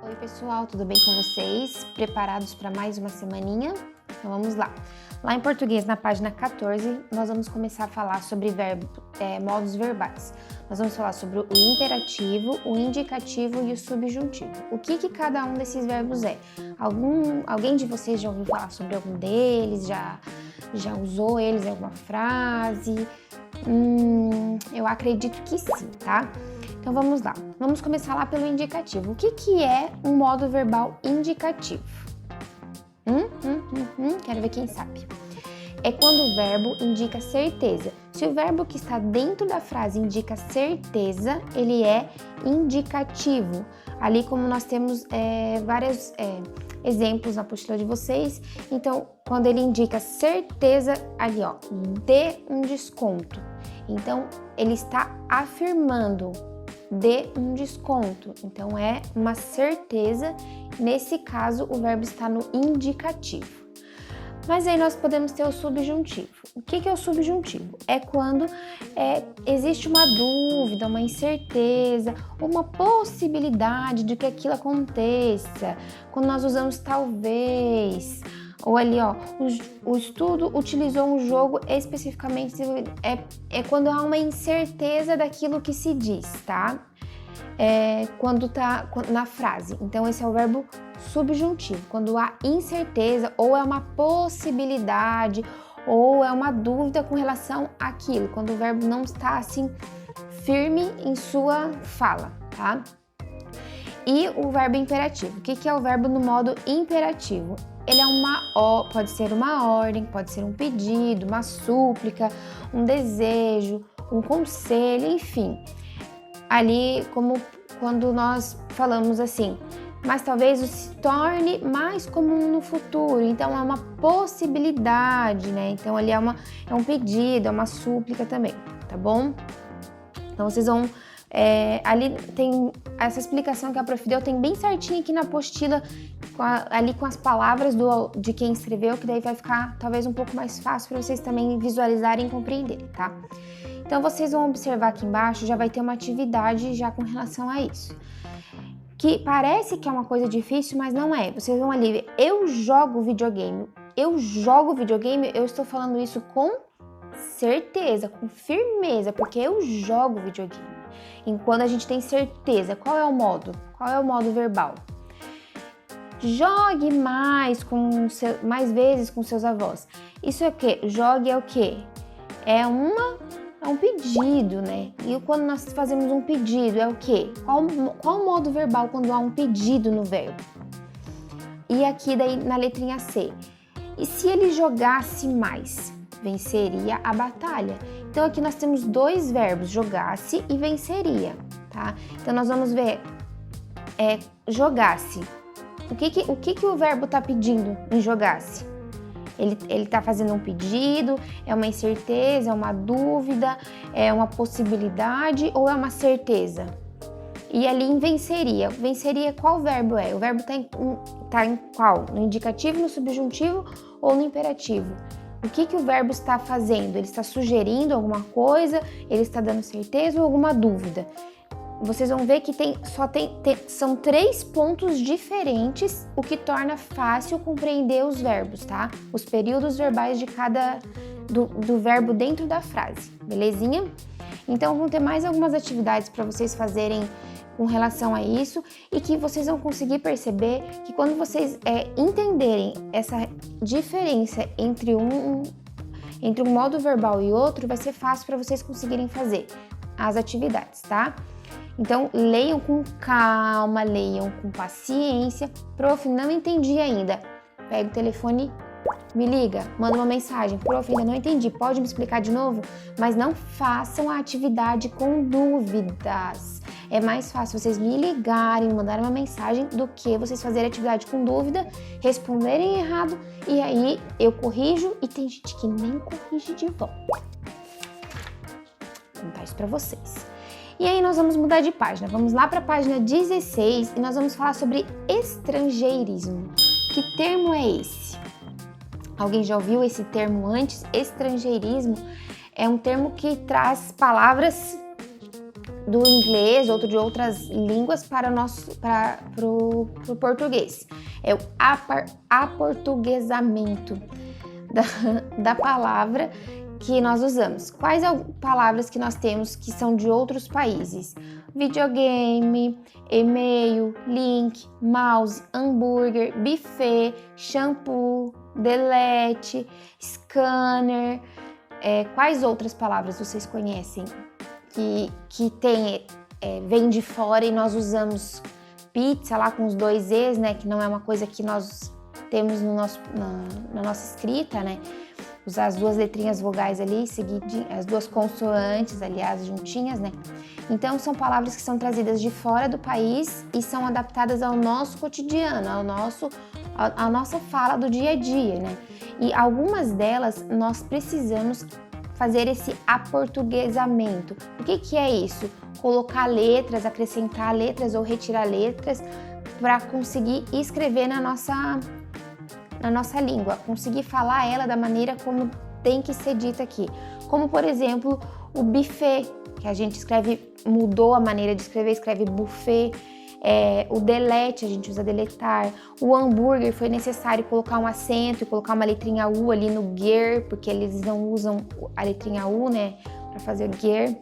Oi pessoal, tudo bem com vocês? Preparados para mais uma semaninha? Então vamos lá. Lá em português, na página 14, nós vamos começar a falar sobre modos verbais. Nós vamos falar sobre o imperativo, o indicativo e o subjuntivo. O que cada um desses verbos é? Alguém de vocês já ouviu falar sobre algum deles? Já usou eles em alguma frase? Eu acredito que sim, tá? Então vamos lá. Vamos começar lá pelo indicativo. O que é um modo verbal indicativo? Quero ver quem sabe. É quando o verbo indica certeza. Se o verbo que está dentro da frase indica certeza, ele é indicativo. Ali, como nós temos vários exemplos na apostila de vocês, então, quando ele indica certeza, ali, ó, dê um desconto. Então, ele está afirmando, dê um desconto. Então, é uma certeza. Nesse caso, o verbo está no indicativo. Mas aí nós podemos ter o subjuntivo. O que é o subjuntivo? É quando existe uma dúvida, uma incerteza, uma possibilidade de que aquilo aconteça. Quando nós usamos talvez, ou ali, ó, o estudo utilizou um jogo especificamente, é quando há uma incerteza daquilo que se diz, tá? Quando tá na frase. Então, esse é o verbo subjuntivo, quando há incerteza, ou é uma possibilidade, ou é uma dúvida com relação àquilo, quando o verbo não está assim firme em sua fala, tá? E o verbo imperativo. O que é o verbo no modo imperativo? Ele é pode ser uma ordem, pode ser um pedido, uma súplica, um desejo, um conselho, enfim. Ali, como quando nós falamos assim, mas talvez isso se torne mais comum no futuro. Então, é uma possibilidade, né? Então, ali é um pedido, é uma súplica também, tá bom? Então, vocês vão... ali tem essa explicação que a Prof deu, tem bem certinho aqui na apostila, ali com as palavras de quem escreveu, que daí vai ficar talvez um pouco mais fácil para vocês também visualizarem e compreenderem, tá? Então, vocês vão observar aqui embaixo, já vai ter uma atividade já com relação a isso. Que parece que é uma coisa difícil, mas não é. Vocês vão ali ver, eu jogo videogame. Eu jogo videogame, eu estou falando isso com certeza, com firmeza, porque eu jogo videogame. E quando a gente tem certeza, qual é o modo? Qual é o modo verbal? Jogue mais vezes com seus avós. Isso é o quê? Jogue é o quê? É um pedido, né? E quando nós fazemos um pedido, é o quê? Qual o modo verbal quando há um pedido no verbo? E aqui daí na letrinha C. E se ele jogasse mais? Venceria a batalha. Então aqui nós temos dois verbos, jogasse e venceria, tá? Então nós vamos ver, jogasse. O que o verbo tá pedindo em jogasse? Ele está fazendo um pedido, é uma incerteza, é uma dúvida, é uma possibilidade ou é uma certeza? E ali em venceria. Venceria, qual verbo é? O verbo tá em qual? No indicativo, no subjuntivo ou no imperativo? O que o verbo está fazendo? Ele está sugerindo alguma coisa? Ele está dando certeza ou alguma dúvida? Vocês vão ver que são 3 pontos diferentes, o que torna fácil compreender os verbos, tá? Os períodos verbais de do verbo dentro da frase, belezinha? Então, vão ter mais algumas atividades para vocês fazerem com relação a isso e que vocês vão conseguir perceber que quando vocês entenderem essa diferença entre um modo verbal e outro, vai ser fácil para vocês conseguirem fazer as atividades, tá? Então, leiam com calma, leiam com paciência. Prof, não entendi ainda. Pega o telefone, me liga, manda uma mensagem. Prof, ainda não entendi, pode me explicar de novo? Mas não façam a atividade com dúvidas. É mais fácil vocês me ligarem, mandarem uma mensagem do que vocês fazerem a atividade com dúvida, responderem errado e aí eu corrijo e tem gente que nem corrige de volta. Vou contar isso pra vocês. E aí nós vamos mudar de página, vamos lá para a página 16 e nós vamos falar sobre estrangeirismo. Que termo é esse? Alguém já ouviu esse termo antes? Estrangeirismo é um termo que traz palavras do inglês, outro de outras línguas para o português. É o aportuguesamento da palavra que nós usamos. Quais palavras que nós temos que são de outros países? Videogame, e-mail, link, mouse, hambúrguer, buffet, shampoo, delete, scanner. Quais outras palavras vocês conhecem que vem de fora e nós usamos? Pizza lá com os 2 E's, né? Que não é uma coisa que nós temos na nossa escrita, né? Usar as 2 letrinhas vogais ali, as 2 consoantes, aliás, juntinhas, né? Então, são palavras que são trazidas de fora do país e são adaptadas ao nosso cotidiano, à nossa fala do dia a dia, né? E algumas delas nós precisamos fazer esse aportuguesamento. O que é isso? Colocar letras, acrescentar letras ou retirar letras para conseguir escrever na nossa língua, conseguir falar ela da maneira como tem que ser dita aqui. Como, por exemplo, o buffet, que a gente mudou a maneira de escrever, escreve buffet. O delete, a gente usa deletar. O hambúrguer, foi necessário colocar um acento e colocar uma letrinha U ali no gear, porque eles não usam a letrinha U, né, para fazer o gear.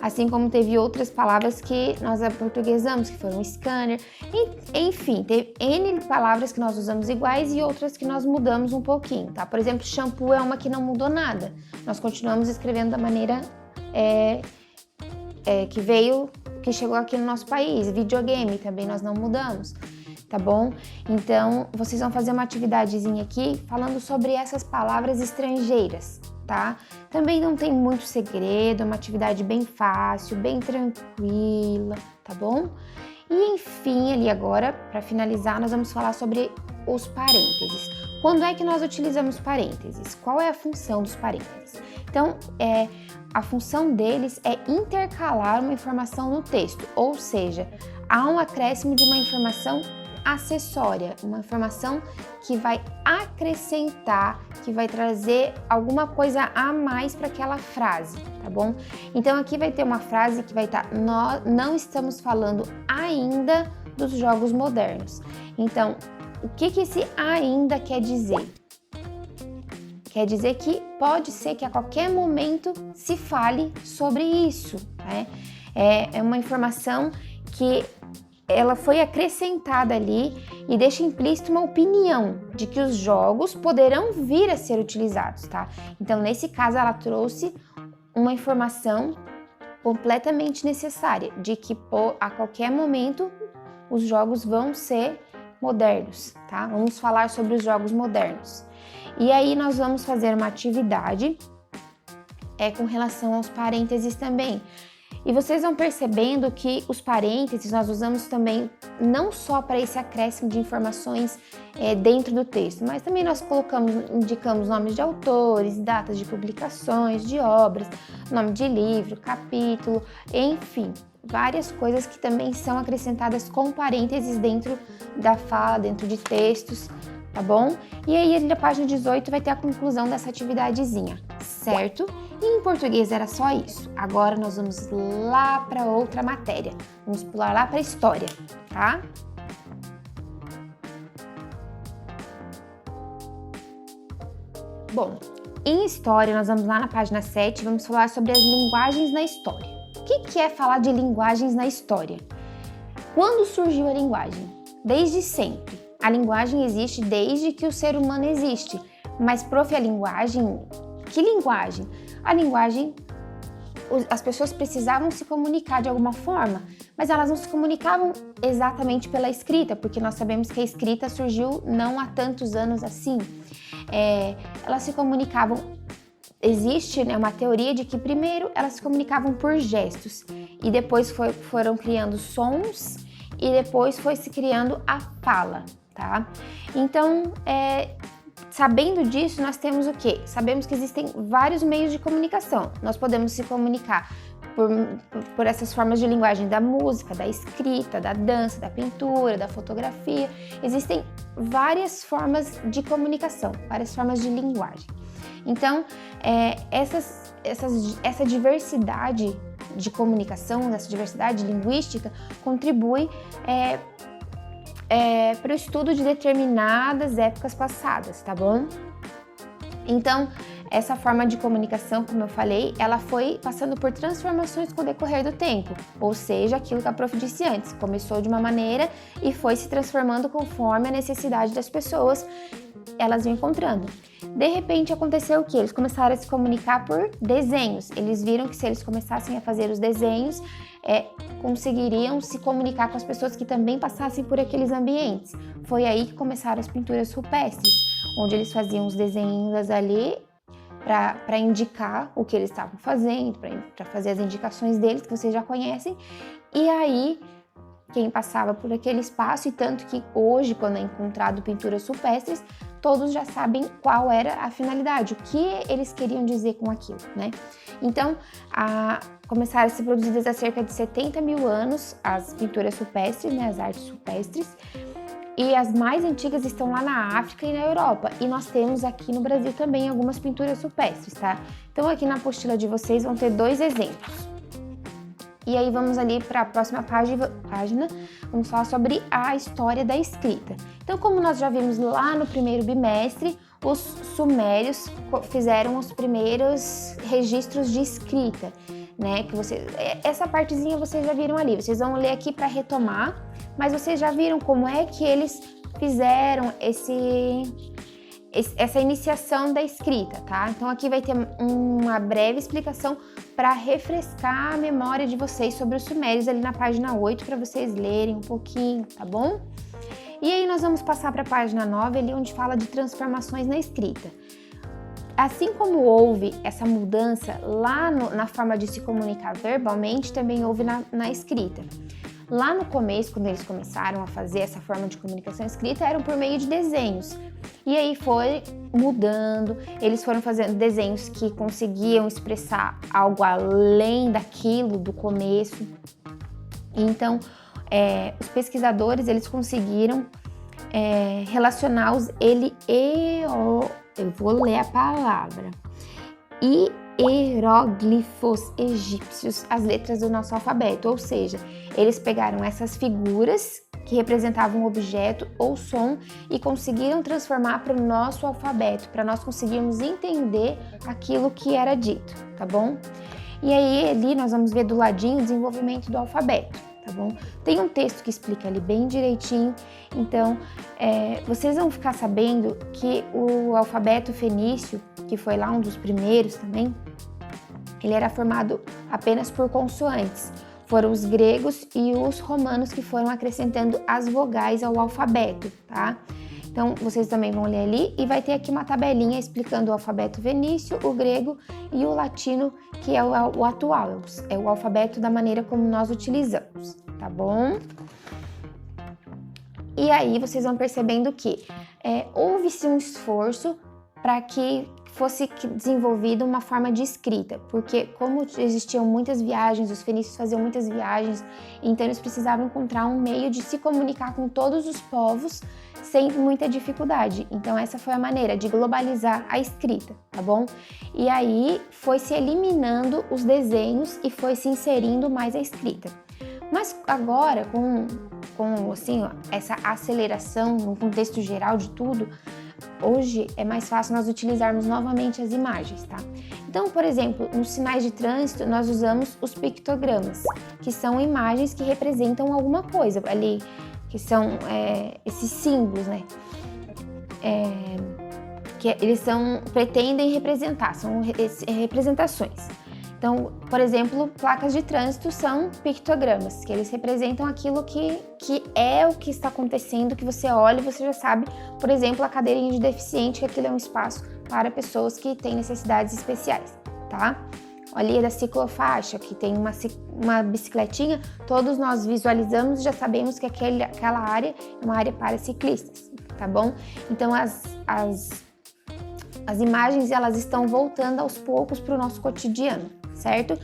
Assim como teve outras palavras que nós aportuguesamos, que foram scanner. Enfim, teve N palavras que nós usamos iguais e outras que nós mudamos um pouquinho, tá? Por exemplo, shampoo é uma que não mudou nada. Nós continuamos escrevendo da maneira que chegou aqui no nosso país. Videogame também nós não mudamos, tá bom? Então, vocês vão fazer uma atividadezinha aqui falando sobre essas palavras estrangeiras, tá? Também não tem muito segredo, é uma atividade bem fácil, bem tranquila, tá bom? E enfim, ali agora, para finalizar, nós vamos falar sobre os parênteses. Quando é que nós utilizamos parênteses? Qual é a função dos parênteses? Então, a função deles é intercalar uma informação no texto, ou seja, há um acréscimo de uma informação acessória, uma informação que vai acrescentar, que vai trazer alguma coisa a mais para aquela frase, tá bom? Então aqui vai ter uma frase que vai estar: nós não estamos falando ainda dos jogos modernos. Então, o que esse ainda quer dizer? Quer dizer que pode ser que a qualquer momento se fale sobre isso, né? É uma informação que ela foi acrescentada ali e deixa implícito uma opinião de que os jogos poderão vir a ser utilizados, tá? Então, nesse caso, ela trouxe uma informação completamente necessária de que a qualquer momento os jogos vão ser modernos, tá? Vamos falar sobre os jogos modernos. E aí nós vamos fazer uma atividade com relação aos parênteses também. E vocês vão percebendo que os parênteses nós usamos também não só para esse acréscimo de informações dentro do texto, mas também nós indicamos nomes de autores, datas de publicações, de obras, nome de livro, capítulo, enfim, várias coisas que também são acrescentadas com parênteses dentro da fala, dentro de textos, tá bom? E aí na página 18 vai ter a conclusão dessa atividadezinha, certo? E em português era só isso. Agora nós vamos lá para outra matéria. Vamos pular lá para a história, tá? Bom, em história nós vamos lá na página 7 e vamos falar sobre as linguagens na história. O que é falar de linguagens na história? Quando surgiu a linguagem? Desde sempre. A linguagem existe desde que o ser humano existe. Mas, prof, a linguagem... Que linguagem? A linguagem, as pessoas precisavam se comunicar de alguma forma, mas elas não se comunicavam exatamente pela escrita, porque nós sabemos que a escrita surgiu não há tantos anos assim. Elas se comunicavam, existe, né, uma teoria de que primeiro elas se comunicavam por gestos e depois foram criando sons e depois foi se criando a fala, tá? Então, sabendo disso, nós temos o quê? Sabemos que existem vários meios de comunicação. Nós podemos se comunicar por essas formas de linguagem da música, da escrita, da dança, da pintura, da fotografia. Existem várias formas de comunicação, várias formas de linguagem. Então, essa diversidade de comunicação, dessa diversidade linguística, contribui para o estudo de determinadas épocas passadas, tá bom? Então, essa forma de comunicação, como eu falei, ela foi passando por transformações com o decorrer do tempo, ou seja, aquilo que a prof disse antes, começou de uma maneira e foi se transformando conforme a necessidade das pessoas, elas iam encontrando. De repente aconteceu o que? Eles começaram a se comunicar por desenhos, eles viram que se eles começassem a fazer os desenhos, conseguiriam se comunicar com as pessoas que também passassem por aqueles ambientes. Foi aí que começaram as pinturas rupestres, onde eles faziam os desenhos ali para indicar o que eles estavam fazendo, para fazer as indicações deles, que vocês já conhecem, e aí quem passava por aquele espaço, e tanto que hoje, quando é encontrado pinturas rupestres, todos já sabem qual era a finalidade, o que eles queriam dizer com aquilo, né? Então, começaram a ser produzidas há cerca de 70 mil anos as pinturas rupestres, né, as artes rupestres, e as mais antigas estão lá na África e na Europa, e nós temos aqui no Brasil também algumas pinturas rupestres, tá? Então aqui na apostila de vocês vão ter 2 exemplos. E aí vamos ali para a próxima página, vamos falar sobre a história da escrita. Então, como nós já vimos lá no primeiro bimestre, os sumérios fizeram os primeiros registros de escrita, né? Essa partezinha vocês já viram ali, vocês vão ler aqui para retomar, mas vocês já viram como é que eles fizeram essa iniciação da escrita, tá? Então aqui vai ter uma breve explicação para refrescar a memória de vocês sobre os sumérios ali na página 8 para vocês lerem um pouquinho, tá bom? E aí nós vamos passar para a página 9 ali onde fala de transformações na escrita. Assim como houve essa mudança lá na forma de se comunicar verbalmente, também houve na escrita. Lá no começo, quando eles começaram a fazer essa forma de comunicação escrita, eram por meio de desenhos. E aí foi mudando, eles foram fazendo desenhos que conseguiam expressar algo além daquilo do começo. Então, os pesquisadores, eles conseguiram relacionar eu vou ler a palavra, hieróglifos egípcios, as letras do nosso alfabeto, ou seja, eles pegaram essas figuras que representavam um objeto ou som e conseguiram transformar para o nosso alfabeto, para nós conseguirmos entender aquilo que era dito, tá bom? E aí ali nós vamos ver do ladinho o desenvolvimento do alfabeto, tá bom? Tem um texto que explica ali bem direitinho, então vocês vão ficar sabendo que o alfabeto fenício, que foi lá um dos primeiros também, ele era formado apenas por consoantes. Foram os gregos e os romanos que foram acrescentando as vogais ao alfabeto, tá? Então, vocês também vão ler ali e vai ter aqui uma tabelinha explicando o alfabeto fenício, o grego e o latino, que é o atual, é o alfabeto da maneira como nós utilizamos, tá bom? E aí, vocês vão percebendo que houve-se um esforço para que fosse desenvolvida uma forma de escrita, porque como existiam muitas viagens, os fenícios faziam muitas viagens, então eles precisavam encontrar um meio de se comunicar com todos os povos sem muita dificuldade. Então essa foi a maneira de globalizar a escrita, tá bom? E aí foi se eliminando os desenhos e foi se inserindo mais a escrita. Mas agora, com assim, essa aceleração no contexto geral de tudo, hoje é mais fácil nós utilizarmos novamente as imagens, tá? Então, por exemplo, nos sinais de trânsito, nós usamos os pictogramas, que são imagens que representam alguma coisa ali, que são esses símbolos, né? Que eles pretendem representar, são representações. Então, por exemplo, placas de trânsito são pictogramas, que eles representam aquilo que é o que está acontecendo, que você olha e você já sabe, por exemplo, a cadeirinha de deficiente, que aquilo é um espaço para pessoas que têm necessidades especiais, tá? Ali da ciclofaixa, que tem uma bicicletinha, todos nós visualizamos e já sabemos que aquela área é uma área para ciclistas, tá bom? Então, as imagens, elas estão voltando aos poucos para o nosso cotidiano, certo?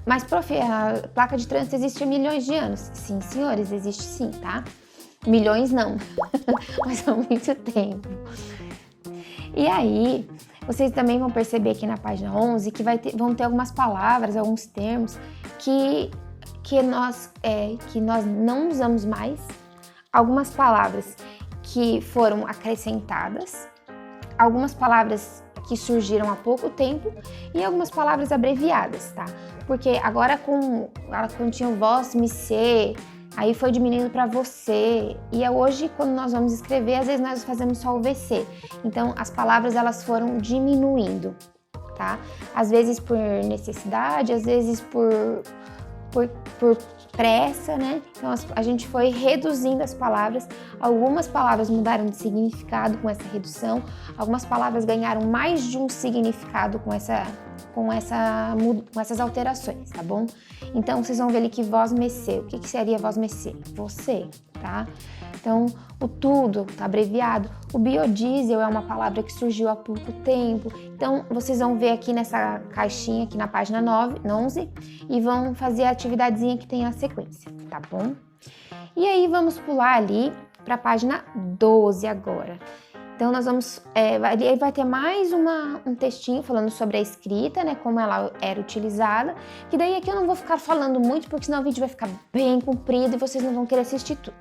Mas, prof, a placa de trânsito existe há milhões de anos. Sim, senhores, existe sim, tá? Milhões não, mas há muito tempo. E aí, Vocês também vão perceber aqui na página 11 que vão ter algumas palavras, alguns termos que nós não usamos mais, algumas palavras que foram acrescentadas, algumas palavras que surgiram há pouco tempo e algumas palavras abreviadas, tá? Porque agora quando tinha o vós, me ser, aí foi diminuindo para você, e hoje quando nós vamos escrever, às vezes nós fazemos só o VC. Então as palavras elas foram diminuindo, tá? Às vezes por necessidade, às vezes por pressa, né? Então a gente foi reduzindo as palavras, algumas palavras mudaram de significado com essa redução, algumas palavras ganharam mais de um significado com essas alterações, tá bom? Então vocês vão ver ali que vós mecê, o que seria vós mecê? Você, tá? Então o tudo tá abreviado, o biodiesel é uma palavra que surgiu há pouco tempo, então vocês vão ver aqui nessa caixinha aqui na página 11 e vão fazer a atividadezinha que tem na sequência, tá bom? E aí vamos pular ali para a página 12 agora. Então nós vamos, vai ter mais um textinho falando sobre a escrita, né, como ela era utilizada, que daí aqui eu não vou ficar falando muito, porque senão o vídeo vai ficar bem comprido e vocês não vão querer assistir tudo.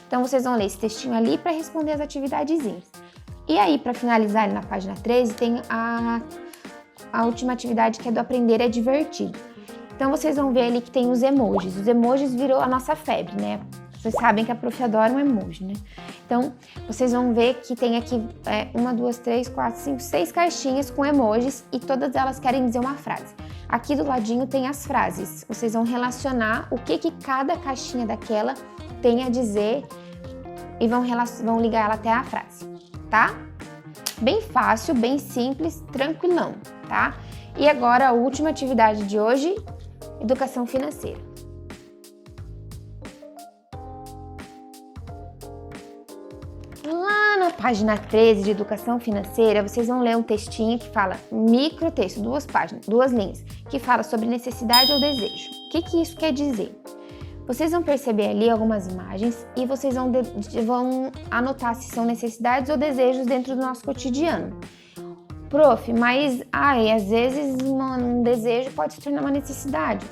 Então vocês vão ler esse textinho ali para responder as atividadezinhas. E aí, para finalizar ali na página 13, tem a última atividade que é do aprender é divertido. Então vocês vão ver ali que tem os emojis. Os emojis virou a nossa febre, né? Vocês sabem que a prof adora um emoji, né? Então, vocês vão ver que tem aqui 1, 2, 3, 4, 5, 6 caixinhas com emojis e todas elas querem dizer uma frase. Aqui do ladinho tem as frases. Vocês vão relacionar o que cada caixinha daquela tem a dizer e vão ligar ela até a frase, tá? Bem fácil, bem simples, tranquilão, tá? E agora a última atividade de hoje, educação financeira. Lá na página 13 de educação financeira, vocês vão ler um textinho que fala microtexto, 2 páginas, 2 linhas, que fala sobre necessidade ou desejo. O que isso quer dizer? Vocês vão perceber ali algumas imagens e vocês vão anotar se são necessidades ou desejos dentro do nosso cotidiano. Prof, mas às vezes um desejo pode se tornar uma necessidade.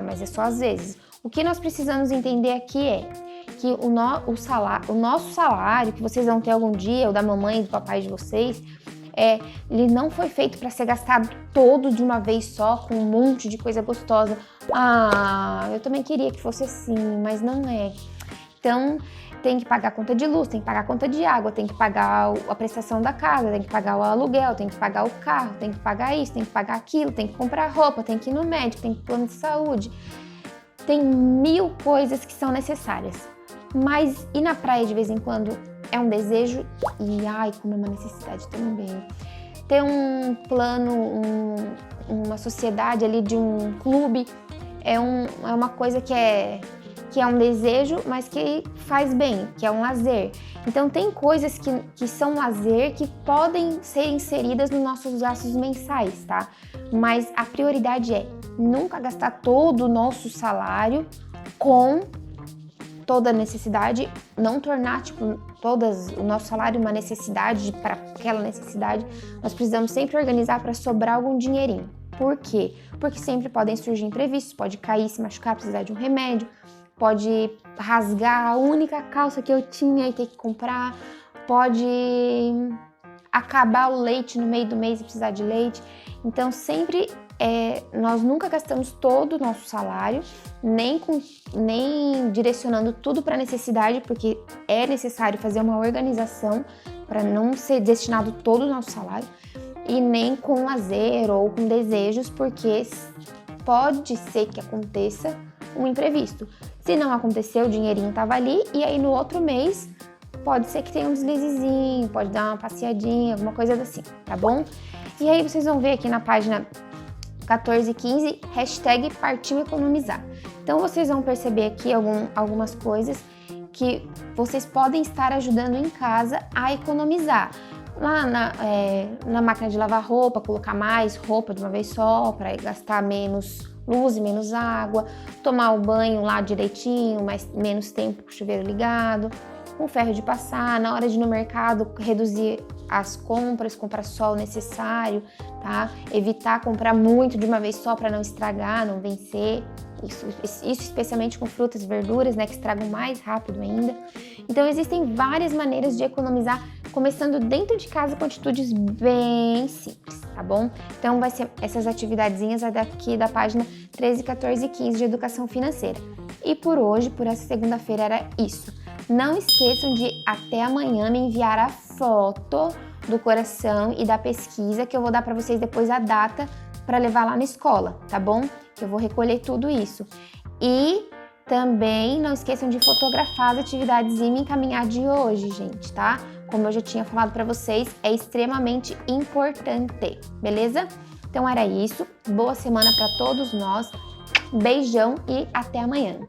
Mas é só às vezes. O que nós precisamos entender aqui é que o nosso salário, que vocês vão ter algum dia, ou da mamãe e do papai de vocês, ele não foi feito para ser gastado todo de uma vez só, com um monte de coisa gostosa. Eu também queria que fosse assim, mas não é. Então, tem que pagar a conta de luz, tem que pagar a conta de água, tem que pagar a prestação da casa, tem que pagar o aluguel, tem que pagar o carro, tem que pagar isso, tem que pagar aquilo, tem que comprar roupa, tem que ir no médico, tem que ir no plano de saúde. Tem 1000 coisas que são necessárias. Mas ir na praia de vez em quando é um desejo e como é uma necessidade também. Ter um plano, uma sociedade ali de um clube é uma coisa que é um desejo, mas que faz bem, que é um lazer. Então tem coisas que são lazer que podem ser inseridas nos nossos gastos mensais, tá? Mas a prioridade é nunca gastar todo o nosso salário com toda a necessidade, não tornar o nosso salário uma necessidade para aquela necessidade. Nós precisamos sempre organizar para sobrar algum dinheirinho. Por quê? Porque sempre podem surgir imprevistos, pode cair, se machucar, precisar de um remédio, pode rasgar a única calça que eu tinha e ter que comprar, pode acabar o leite no meio do mês e precisar de leite. Então sempre nós nunca gastamos todo o nosso salário, nem direcionando tudo para necessidade, porque é necessário fazer uma organização para não ser destinado todo o nosso salário, e nem com lazer ou com desejos, porque pode ser que aconteça um imprevisto. Se não aconteceu, o dinheirinho estava ali, e aí no outro mês pode ser que tenha um deslizezinho, pode dar uma passeadinha, alguma coisa assim, tá bom? E aí vocês vão ver aqui na página 14 e 15, hashtag partiu economizar. Então vocês vão perceber aqui algumas coisas que vocês podem estar ajudando em casa a economizar. Lá na máquina de lavar roupa, colocar mais roupa de uma vez só, para gastar menos luz e menos água, tomar o banho lá direitinho, mas menos tempo com o chuveiro ligado. com ferro de passar, na hora de ir no mercado, reduzir as compras, comprar só o necessário, tá? Evitar comprar muito de uma vez só para não estragar, não vencer. Isso especialmente com frutas e verduras, né, que estragam mais rápido ainda. Então, existem várias maneiras de economizar, começando dentro de casa com atitudes bem simples, tá bom? Então, vai ser essas atividadezinhas daqui da página 13, 14 e 15 de Educação Financeira. E por hoje, por essa segunda-feira, era isso. Não esqueçam de, até amanhã, me enviar a foto do coração e da pesquisa, que eu vou dar para vocês depois a data para levar lá na escola, tá bom? Que eu vou recolher tudo isso. E também não esqueçam de fotografar as atividades e me encaminhar de hoje, gente, tá? Como eu já tinha falado para vocês, é extremamente importante, beleza? Então era isso. Boa semana para todos nós. Beijão e até amanhã.